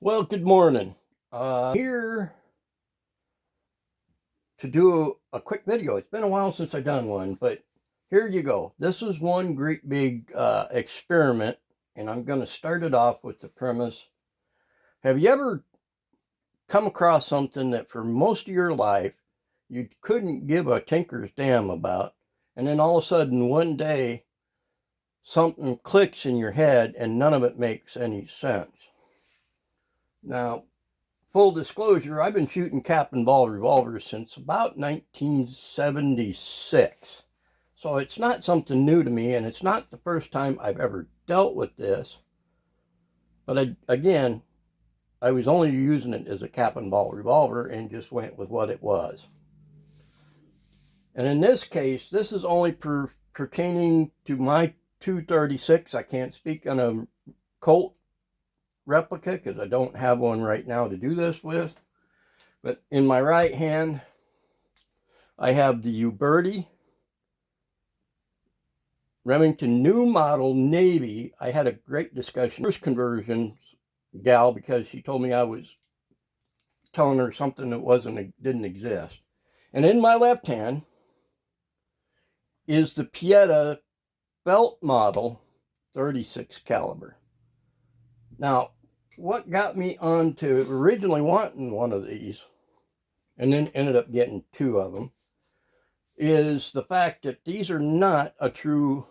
Well, good morning. Here to do a quick video. It's been a while since I've done one, but here you go. This is one great big experiment, and I'm going to start it off with the premise. Have you ever come across something that for most of your life you couldn't give a tinker's damn about, and then all of a sudden one day something clicks in your head and none of it makes any sense? Now, full disclosure, I've been shooting cap and ball revolvers since about 1976. So it's not something new to me, and it's not the first time I've ever dealt with this. But again, I was only using it as a cap and ball revolver and just went with what it was. And in this case, this is only pertaining to my 236. I can't speak on a Colt replica because I don't have one right now to do this with. But in my right hand, I have the Uberti Remington new model Navy. I had a great discussion with conversions gal because she told me I was telling her something that didn't exist. And in my left hand is the Pieta belt model 36 caliber. Now, what got me onto originally wanting one of these, and then ended up getting two of them, is the fact that these are not a true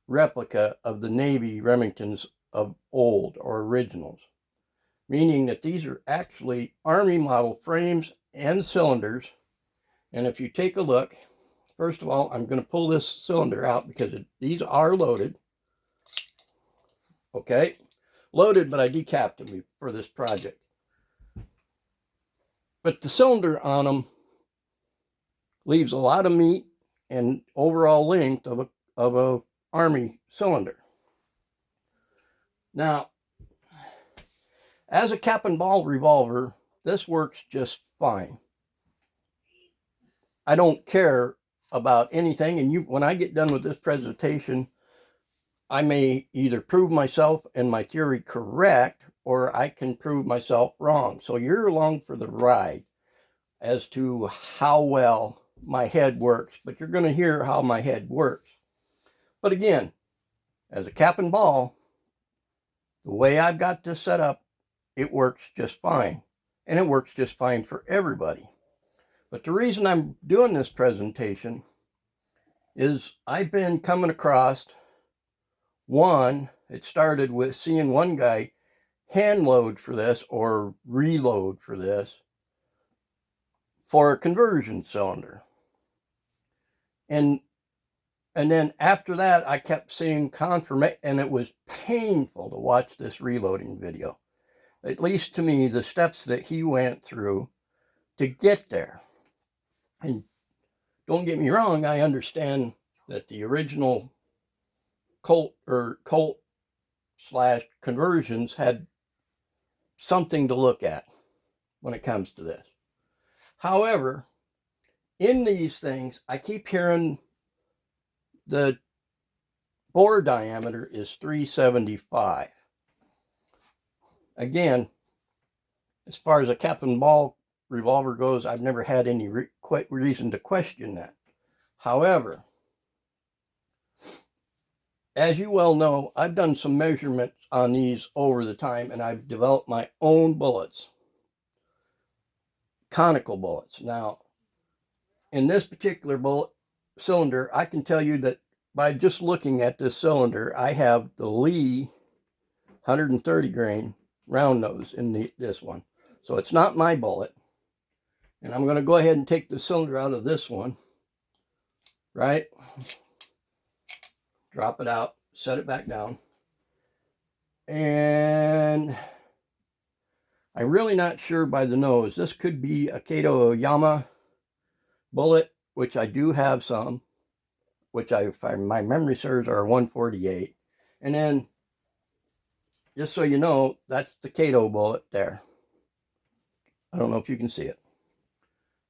replica of the Navy Remingtons of old or originals, meaning that these are actually Army model frames and cylinders. And if you take a look, first of all, I'm going to pull this cylinder out because these are loaded. Okay, loaded, but I decapped them for this project. But the cylinder on them leaves a lot of meat and overall length of a Army cylinder. Now, as a cap and ball revolver, this works just fine. I don't care about anything, and when I get done with this presentation, I may either prove myself and my theory correct, or I can prove myself wrong. So you're along for the ride as to how well my head works, but you're going to hear how my head works. But again, as a cap and ball, the way I've got this set up, it works just fine. And it works just fine for everybody. But the reason I'm doing this presentation is I've been coming across it started with seeing one guy hand load for this or reload for this for a conversion cylinder. And then after that, I kept seeing confirmation, and it was painful to watch this reloading video. At least to me, the steps that he went through to get there. And don't get me wrong, I understand that the original Colt / conversions had something to look at when it comes to this. However, in these things, I keep hearing the bore diameter is 375. Again, as far as a cap and ball revolver goes, I've never had any reason to question that. However, as you well know, I've done some measurements on these over the time, and I've developed my own bullets, conical bullets. Now, in this particular bullet cylinder, I can tell you that by just looking at this cylinder, I have the Lee 130 grain round nose in this one. So it's not my bullet. And I'm going to go ahead and take the cylinder out of this one, right? Drop it out, set it back down. And I'm really not sure by the nose. This could be a Kato Oyama bullet, which I do have some, which if my memory serves are 148. And then, just so you know, that's the Kato bullet there. I don't know if you can see it.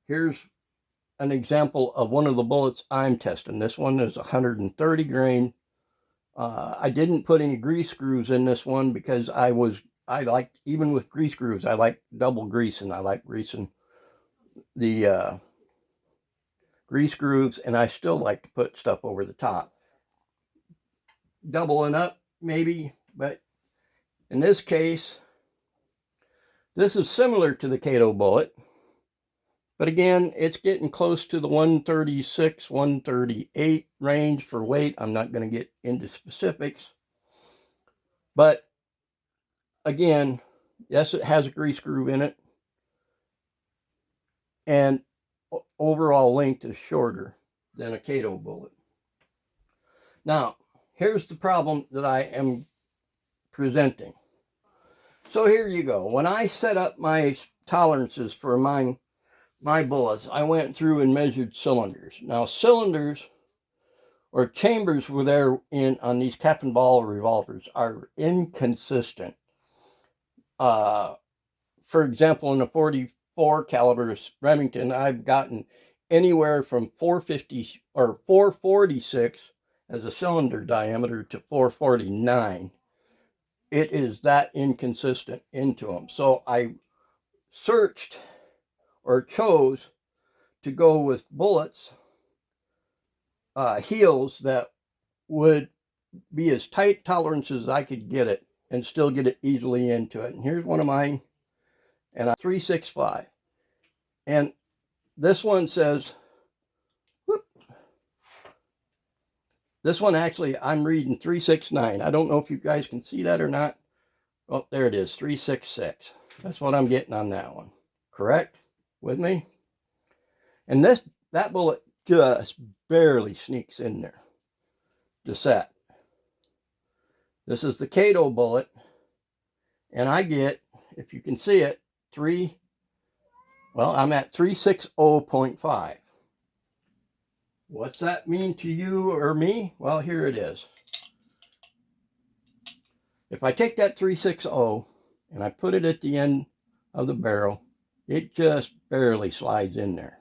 Here's an example of one of the bullets I'm testing. This one is 130 grain. I didn't put any grease screws in this one because I was I like, even with grease grooves, I like double greasing. I like greasing the grease grooves, and I still like to put stuff over the top. Doubling up, maybe, but in this case, this is similar to the Kato bullet. But again, it's getting close to the 136, 138 range for weight. I'm not going to get into specifics. But again, yes, it has a grease groove in it. And overall length is shorter than a Kato bullet. Now, here's the problem that I am presenting. So here you go. When I set up my tolerances for my bullets, I went through and measured cylinders. Now, cylinders or chambers were there on these cap and ball revolvers are inconsistent. For example, in a 44 caliber Remington, I've gotten anywhere from 450 or 446 as a cylinder diameter to 449. It is that inconsistent into them. So I searched or chose to go with bullets, heels that would be as tight tolerances as I could get it and still get it easily into it. And here's one of mine, and I'm 365. And this one says, whoop, this one actually, I'm reading 369. I don't know if you guys can see that or not. Oh, there it is, 366. That's what I'm getting on that one. Correct? With me? And that bullet just barely sneaks in there to set. This is the Kato bullet, and I get, if you can see it, I'm at 360.5. What's that mean to you or me? Well, here it is. If I take that 360 and I put it at the end of the barrel, it just barely slides in there.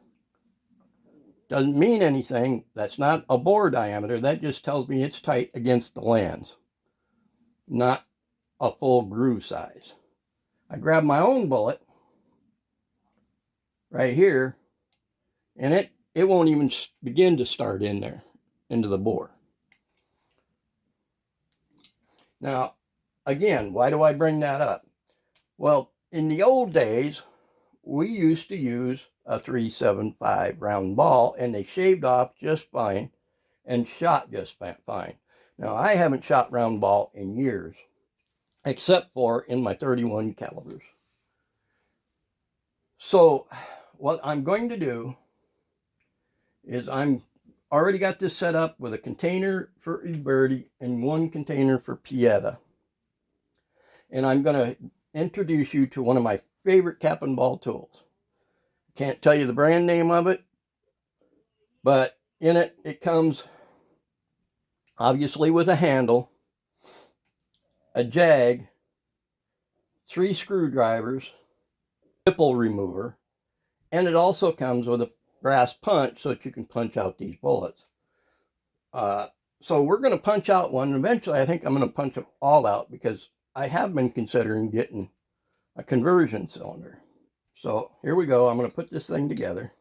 Doesn't mean anything. That's not a bore diameter. That just tells me it's tight against the lens, not a full groove size. I grab my own bullet right here, and it won't even begin to start in there into the bore. Now, again, why do I bring that up? Well, in the old days, we used to use a 375 round ball, and they shaved off just fine and shot just fine. Now, I haven't shot round ball in years, except for in my 31 calibers. So what I'm going to do is I'm already got this set up with a container for Uberti and one container for Pieta. And I'm going to introduce you to one of my favorite cap and ball tools. Can't tell you the brand name of it, but in it, it comes obviously with a handle, a jag, 3 screwdrivers, nipple remover, and it also comes with a brass punch so that you can punch out these bullets. So we're going to punch out one. Eventually, I think I'm going to punch them all out because I have been considering getting a conversion cylinder. So here we go. I'm going to put this thing together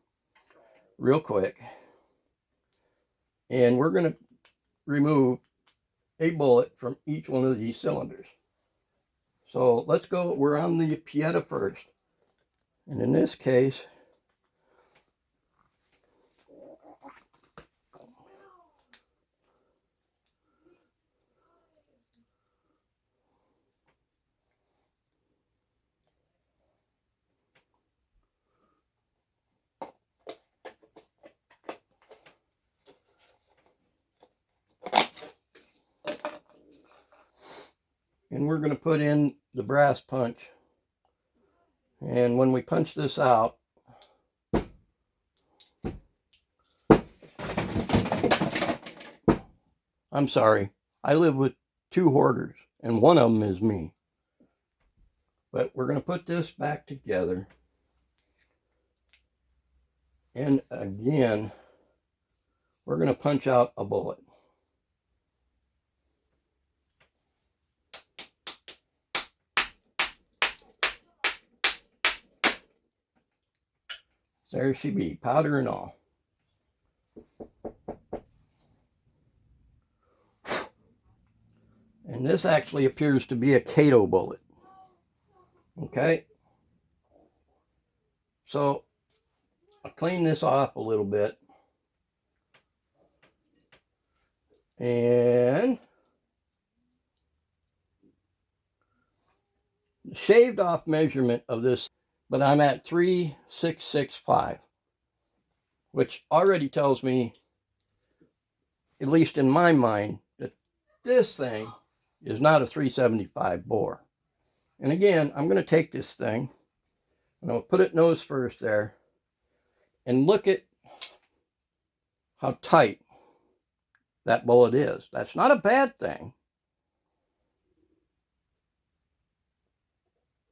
real quick. And we're going to remove a bullet from each one of these cylinders. So let's go. We're on the Pieta first. And in this case, and we're going to put in the brass punch. And when we punch this out, I'm sorry, I live with 2 hoarders, and one of them is me. But we're going to put this back together. And again, we're going to punch out a bullet. There she be, powder and all. And this actually appears to be a Kato bullet. Okay. So I'll clean this off a little bit. And the shaved off measurement of this, but I'm at 3,665, which already tells me, at least in my mind, that this thing is not a 375 bore. And again, I'm going to take this thing and I'll put it nose first there and look at how tight that bullet is. That's not a bad thing,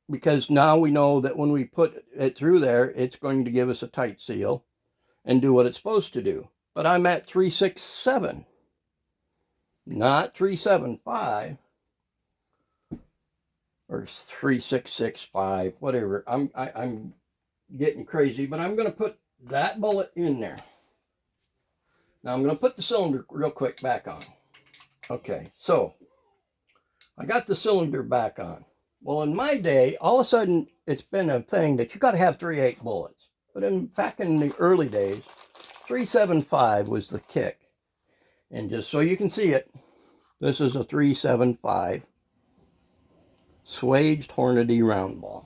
because now we know that when we put it through there, it's going to give us a tight seal and do what it's supposed to do. But I'm at 367, not 375 or 3665, whatever. I'm getting crazy, but I'm going to put that bullet in there. Now I'm going to put the cylinder real quick back on. Okay, so I got the cylinder back on. Well, in my day, all of a sudden, it's been a thing that you got to have 3/8 bullets. But back in the early days, 375 was the kick. And just so you can see it, this is a 375 Swaged Hornady round ball.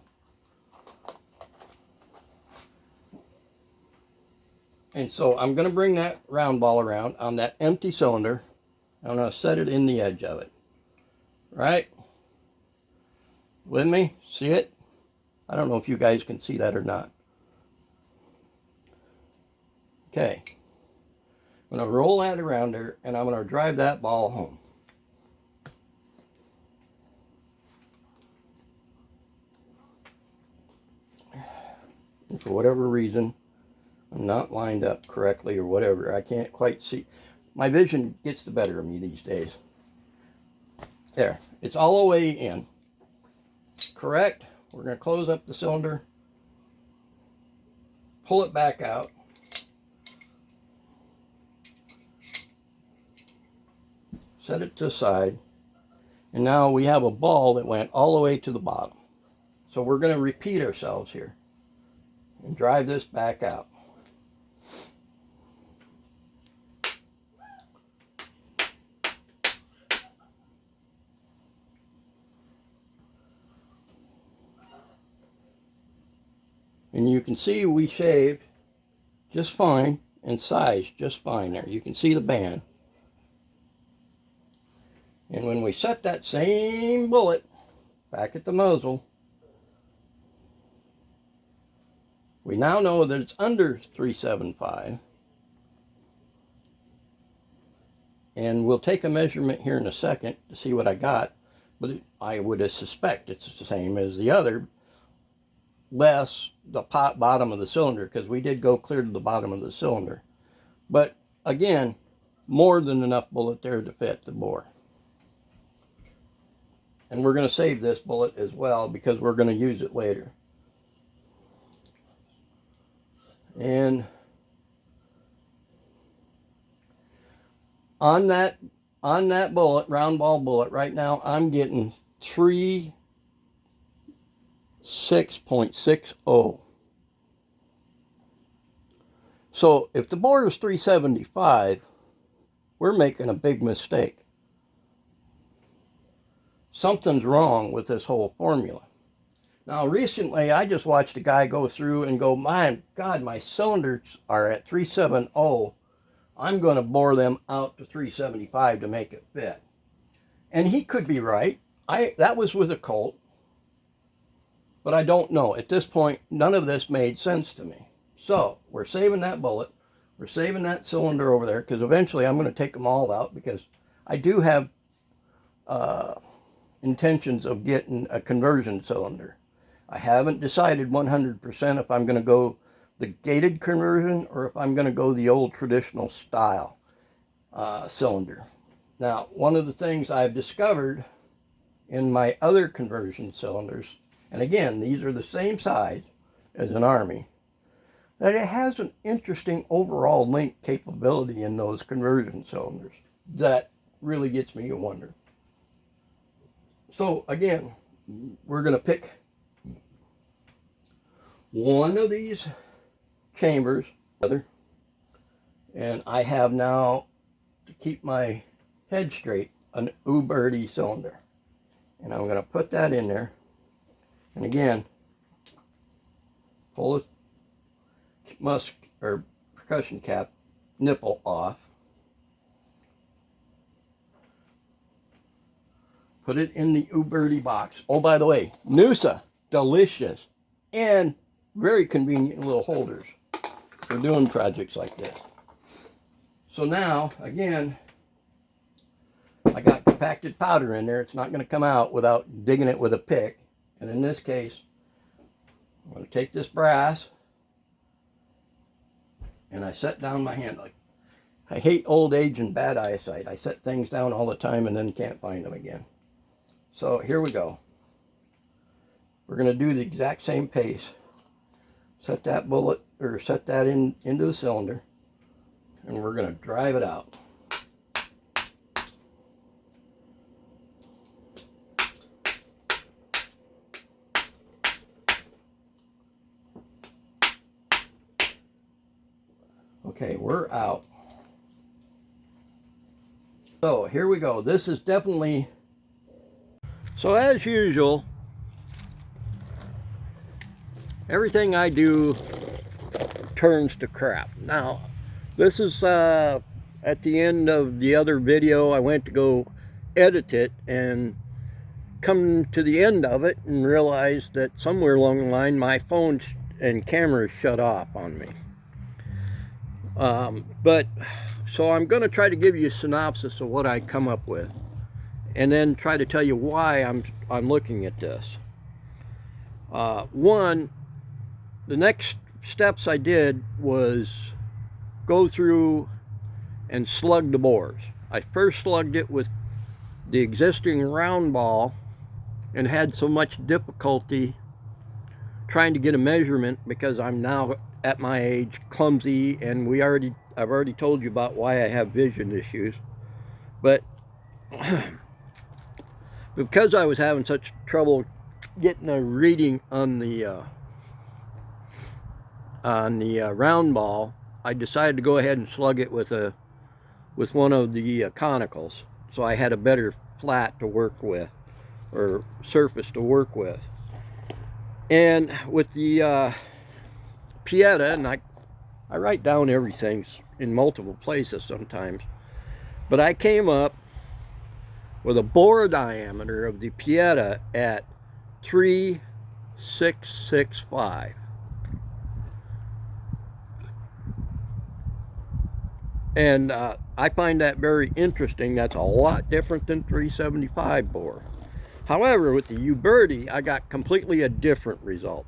And so I'm going to bring that round ball around on that empty cylinder. I'm going to set it in the edge of it. Right? With me? See it? I don't know if you guys can see that or not. Okay. I'm going to roll that around there and I'm going to drive that ball home. And for whatever reason, I'm not lined up correctly or whatever. I can't quite see. My vision gets the better of me these days. There. It's all the way in. Correct? We're going to close up the cylinder. Pull it back out. Set it to the side. And now we have a ball that went all the way to the bottom. So we're going to repeat ourselves here and drive this back out. And you can see we shaved just fine and sized just fine there. You can see the band. And when we set that same bullet back at the muzzle, we now know that it's under 375. And we'll take a measurement here in a second to see what I got. But I would suspect it's the same as the other, less the bottom of the cylinder, because we did go clear to the bottom of the cylinder. But again, more than enough bullet there to fit the bore. And we're going to save this bullet as well because we're going to use it later. And on that bullet, round ball bullet, right now I'm getting 3.6.60. So if the bore is 375, we're making a big mistake. Something's wrong with this whole formula. Now, recently, I just watched a guy go through and go, my God, my cylinders are at 370. I'm going to bore them out to 375 to make it fit. And he could be right. That was with a Colt. But I don't know. At this point, none of this made sense to me. So, we're saving that bullet. We're saving that cylinder over there, because eventually I'm going to take them all out, because I do have intentions of getting a conversion cylinder. I haven't decided 100% if I'm going to go the gated conversion or if I'm going to go the old traditional style cylinder. Now, one of the things I've discovered in my other conversion cylinders, and again, these are the same size as an Army, that it has an interesting overall link capability in those conversion cylinders. That really gets me to wonder. So again, we're going to pick one of these chambers, and I have now, to keep my head straight, an Uberti cylinder. And I'm going to put that in there. And again, pull the musk or percussion cap nipple off. Put it in the Uberti box. Oh, by the way, Noosa, delicious, and very convenient little holders for doing projects like this. So now, again, I got compacted powder in there. It's not going to come out without digging it with a pick. And in this case, I'm going to take this brass and I set down my hand. Like, I hate old age and bad eyesight. I set things down all the time and then can't find them again. So here we go. We're going to do the exact same pace. Set that bullet, or set that into the cylinder, and we're going to drive it out. Okay, we're out. So here we go. This is definitely, so as usual, everything I do turns to crap. Now, this is at the end of the other video. I went to go edit it and come to the end of it and realized that somewhere along the line my phone and camera shut off on me. So I'm going to try to give you a synopsis of what I come up with, and then try to tell you why I'm looking at this. One, the next steps I did was go through and slug the bores. I first slugged it with the existing round ball and had so much difficulty trying to get a measurement because I'm now at my age clumsy, and I've already told you about why I have vision issues. But because I was having such trouble getting a reading on the round ball, I decided to go ahead and slug it with one of the conicals, so I had a better flat to work with, or surface to work with. And with the Pieta, and I write down everything in multiple places sometimes, but I came up with a bore diameter of the Pieta at 3,665. And I find that very interesting. That's a lot different than 375 bore. However, with the Uberti, I got completely a different result.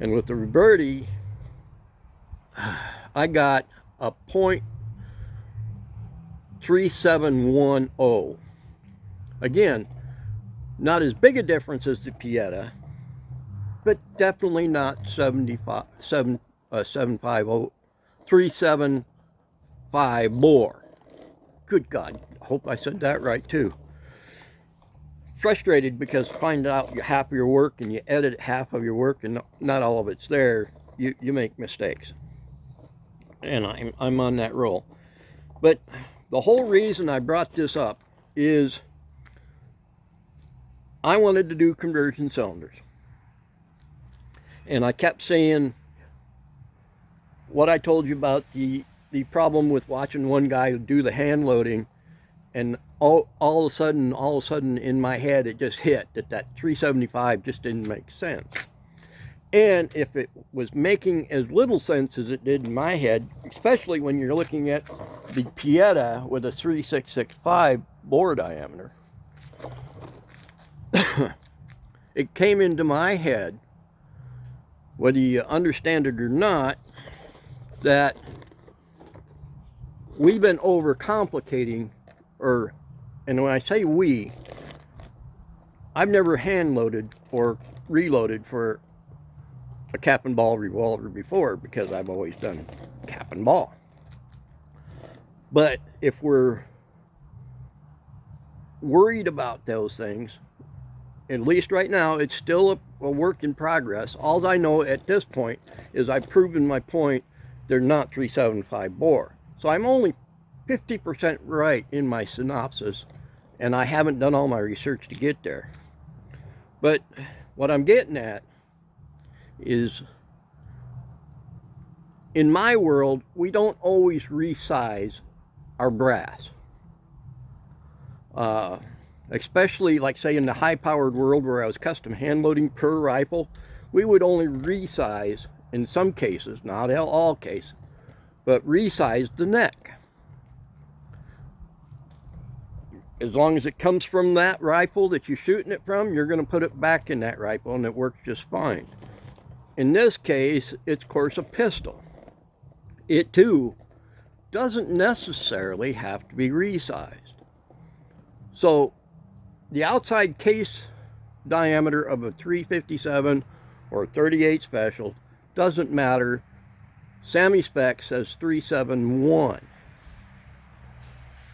And with the Uberti, I got a .3710. Again, not as big a difference as the Pieta, but definitely not 375 bore. Good God, hope I said that right too. Frustrated because find out half of your work and you edit half of your work and not all of it's there, you make mistakes. And I'm on that roll. But the whole reason I brought this up is I wanted to do conversion cylinders. And I kept saying what I told you about the problem with watching one guy do the hand loading, and all of a sudden in my head it just hit that 375 just didn't make sense. And if it was making as little sense as it did in my head, especially when you're looking at the Pieta with a 3,665 bore diameter, it came into my head, whether you understand it or not, that we've been overcomplicating, and when I say we, I've never hand loaded or reloaded for a cap and ball revolver before because I've always done cap and ball. But if we're worried about those things, at least right now, it's still a work in progress. All I know at this point is I've proven my point. They're not 375 bore. So I'm only 50% right in my synopsis, and I haven't done all my research to get there. But what I'm getting at is, in my world, we don't always resize our brass. Especially, like, say, in the high-powered world where I was custom hand-loading per rifle, we would only resize, in some cases, not all cases, but resize the neck. As long as it comes from that rifle that you're shooting it from, you're going to put it back in that rifle, and it works just fine. In this case, it's, of course, a pistol. It, too, doesn't necessarily have to be resized. So, the outside case diameter of a 357 or 38 special doesn't matter. SAMI spec says 371.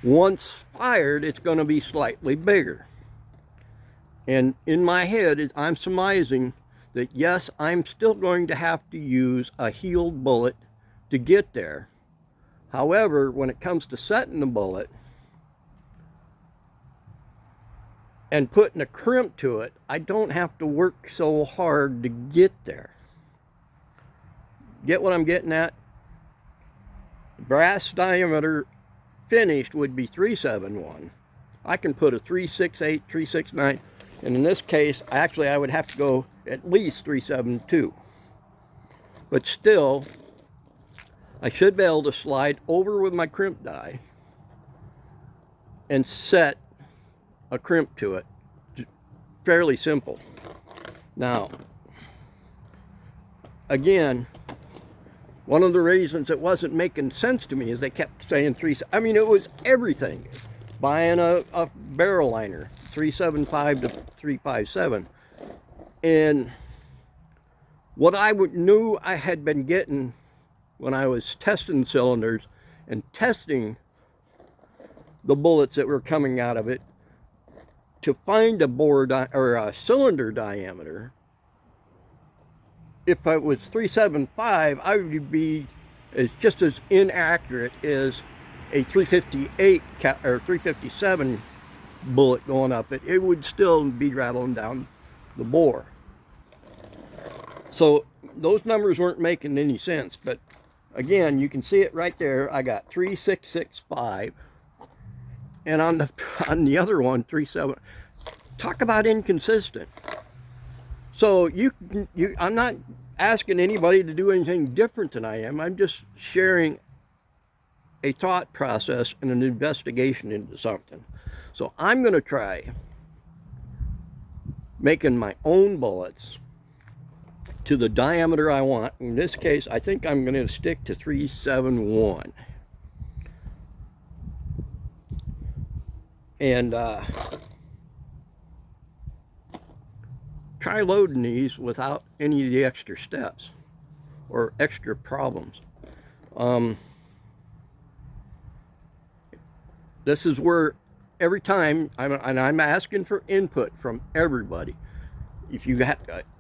Once fired, it's going to be slightly bigger. And in my head, I'm surmising that yes, I'm still going to have to use a heeled bullet to get there. However, when it comes to setting the bullet and putting a crimp to it, I don't have to work so hard to get there. Get what I'm getting at? Brass diameter finished would be 371. I can put a 368, 369, and in this case, actually I would have to go at least 372. But still, I should be able to slide over with my crimp die and set a crimp to it. Fairly simple. Now, again, one of the reasons it wasn't making sense to me is they kept saying I mean, it was everything. Buying a barrel liner, 375 to 357. And what I knew I had been getting when I was testing cylinders and testing the bullets that were coming out of it, to find a bore or a cylinder diameter, if it was 375, I would be just as inaccurate as a 358 or 357 bullet going up it. It would still be rattling down the bore. So those numbers weren't making any sense. But again, you can see it right there. I got 3665. And on the other one, 37. Talk about inconsistent. So I'm not asking anybody to do anything different than I am. I'm just sharing a thought process and an investigation into something. So I'm going to try making my own bullets to the diameter I want. In this case, I think I'm going to stick to 371. And try loading these without any of the extra steps or extra problems. This is where every time I'm asking for input from everybody. If you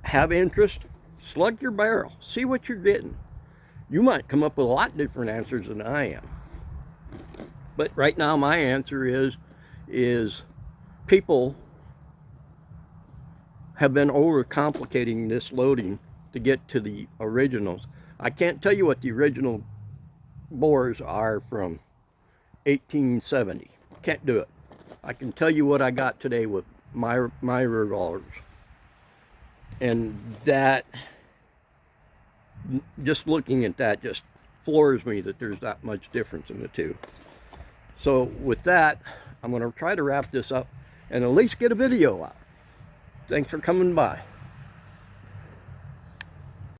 have interest, slug your barrel, see what you're getting. You might come up with a lot different answers than I am. But right now my answer is people have been overcomplicating this loading to get to the originals. I can't tell you what the original bores are from 1870. Can't do it. I can tell you what I got today with my revolvers. And that, just looking at that, just floors me that there's that much difference in the two. So with that, I'm going to try to wrap this up and at least get a video out. Thanks for coming by.